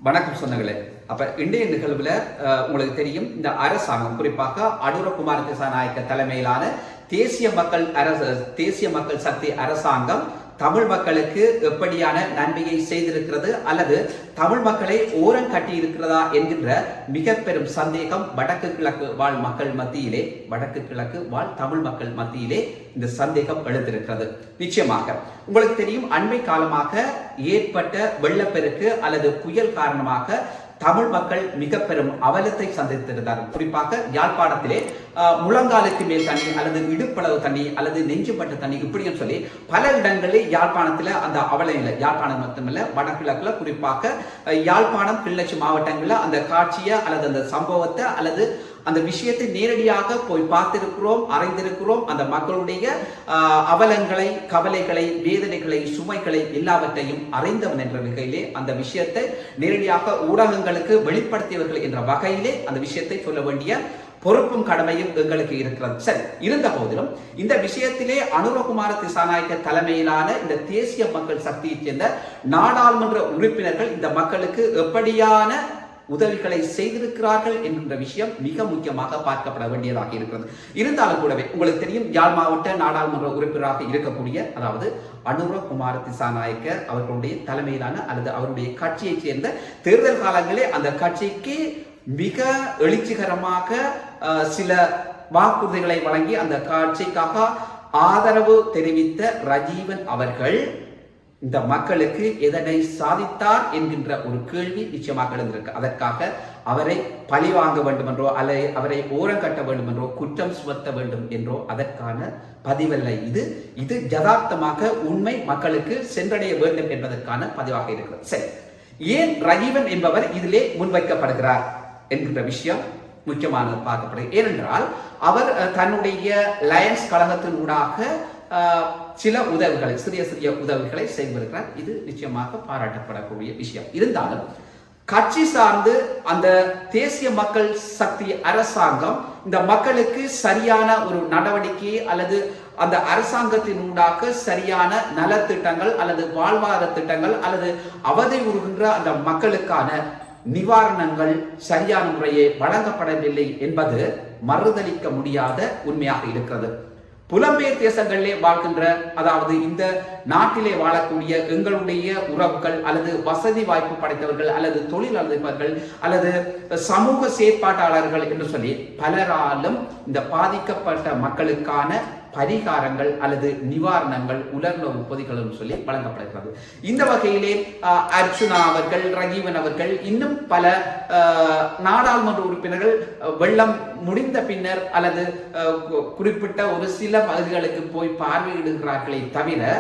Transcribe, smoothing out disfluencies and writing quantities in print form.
வணக்கம் சொன்னங்களே. அப்ப இன்றைய நிகழ்வுல உங்களுக்கு தெரியும், இந்த அரசாங்கம் குறிப்பாக அனுரகுமார திசாநாயக்க தலைமையிலான தேசிய மக்கள் சக்தி அரசாங்கம் தமிழ் மக்களுக்கு எப்படியான நன்மையை செய்திருக்கிறது அல்லது தமிழ் மக்களை ஓரம் கட்டி இருக்கிறதா என்கின்ற மிக பெரும் சந்தேகம் வடக்கு கிழக்கு வாழ் மக்கள் மத்தியிலே, வடக்கு கிழக்கு வாழ் தமிழ் மக்கள் மத்தியிலே இந்த சந்தேகம் எழுந்திருக்கிறது. நிச்சயமாக உங்களுக்கு தெரியும், அண்மை காலமாக ஏற்பட்ட வெள்ளப்பெருக்கு அல்லது புயல் காரணமாக தமிழ் மக்கள் மிக பெரும் அவலத்தை சந்தித்திருந்தார்கள். குறிப்பாக யாழ்ப்பாணத்திலே முழங்காலுக்கு மேல் தண்ணி அல்லது இடுப்பளவு தண்ணி அல்லது நெஞ்சுப்பட்ட தண்ணி இப்படியும் சொல்லி பல இடங்களில் யாழ்ப்பாணத்தில் அந்த அவலையில், யாழ்ப்பாணம் மட்டுமல்ல வடகிழக்குல குறிப்பாக யாழ்ப்பாணம் கிள்ளச்சி மாவட்டங்களில் அந்த காட்சியை அல்லது அந்த சம்பவத்தை அல்லது அந்த விஷயத்தை நேரடியாக போய் பார்த்திருக்கிறோம், அறிந்திருக்கிறோம். அந்த மக்களுடைய அவலங்களை, கவலைகளை, வேதனைகளை, சுமைகளை எல்லாவற்றையும் அறிந்தவன் என்ற வகையிலே அந்த விஷயத்தை நேரடியாக ஊடகங்களுக்கு வெளிப்படுத்தியவர்கள் என்ற வகையிலே அந்த விஷயத்தை சொல்ல வேண்டிய பொறுப்பும் கடமையும் எங்களுக்கு இருக்கிறது. சரி, இருந்த போதிலும் இந்த விஷயத்திலே அனுரகுமார திசாநாயக்க தலைமையிலான இந்த தேசிய மக்கள் சக்தியைச் சேர்ந்த நாடாளுமன்ற உறுப்பினர்கள் இந்த மக்களுக்கு எப்படியான உதவிகளை செய்திருக்கிறார்கள் என்கின்ற விஷயம் மிக முக்கியமாக பார்க்கப்பட வேண்டியதாக இருக்கிறது. இருந்தாலும் கூடவே உங்களுக்கு தெரியும், யாழ் மாவட்ட நாடாளுமன்ற உறுப்பினராக இருக்கக்கூடிய அதாவது அனுரகுமார திசாநாயக்க அவர்களுடைய தலைமையிலான அல்லது அவருடைய கட்சியைச் சேர்ந்த தேர்தல் காலங்களே அந்த கட்சிக்கு மிக எழுச்சிகரமாக சில வாக்குறுதிகளை வழங்கி அந்த கட்சிக்காக ஆதரவு தெரிவித்த ரஜீவன் அவர்கள் இந்த மக்களுக்கு எதனை சாதித்தார் என்கின்ற ஒரு கேள்வி நிச்சயமாக எழுந்திருக்கு. அதற்காக அவரை பழி வாங்க வேண்டும் என்றோ அல்லது அவரை ஓரம் கட்ட வேண்டும் என்றோ குற்றம் சுமத்த வேண்டும் என்றோ அதற்கான பதிவல்ல. இது யதார்த்தமாக உண்மை மக்களுக்கு சென்றடைய வேண்டும் என்பதற்கான பதிவாக இருக்கிறது. சரி, ஏன் ரஜீவன் என்பவர் இதிலே முன்வைக்கப்படுகிறார் என்கின்ற விஷயம் முக்கியமானது பார்க்கப்படுகிறது. ஏனென்றால் அவர் தன்னுடைய லயன்ஸ் கழகத்தின் ஊடாக சில உதவிகளை, சிறிய சிறிய உதவிகளை செய்திருக்கிறார். இது நிச்சயமாக பாராட்டப்படக்கூடிய விஷயம். இருந்தாலும் கட்சி சார்ந்து அந்த தேசிய மக்கள் சக்தி அரசாங்கம் இந்த மக்களுக்கு சரியான ஒரு நடவடிக்கை அல்லது அந்த அரசாங்கத்தின் ஊடாக சரியான நலத்திட்டங்கள் அல்லது வாழ்வாதார திட்டங்கள் அல்லது அவதை உறுகின்ற அந்த மக்களுக்கான நிவாரணங்கள் சரியான முறையை வழங்கப்படவில்லை என்பது மறுதளிக்க முடியாத உண்மையாக இருக்கிறது. புலம்பெயர் தேசங்களிலே வாழ்கின்ற, அதாவது இந்த நாட்டிலே வாழக்கூடிய எங்களுடைய உறவுகள் அல்லது வசதி வாய்ப்பு படைத்தவர்கள் அல்லது தொழிலதிபர்கள் அல்லது சமூக செயற்பாட்டாளர்கள் என்று சொல்லி பலராலும் இந்த பாதிக்கப்பட்ட மக்களுக்கான பரிகாரங்கள் அல்லது நிவாரணங்கள், உலர்ணவு பொதிகள் சொல்லி வழங்கப்படுகிறது. இந்த வகையிலே அர்ச்சுனா அவர்கள், ரஜீவன் அவர்கள், இன்னும் பல நாடாளுமன்ற உறுப்பினர்கள் வெள்ளம் முடிந்த பின்னர் அல்லது குறிப்பிட்ட ஒரு சில பகுதிகளுக்கு போய் பார்வையிடுகிறார்களே தவிர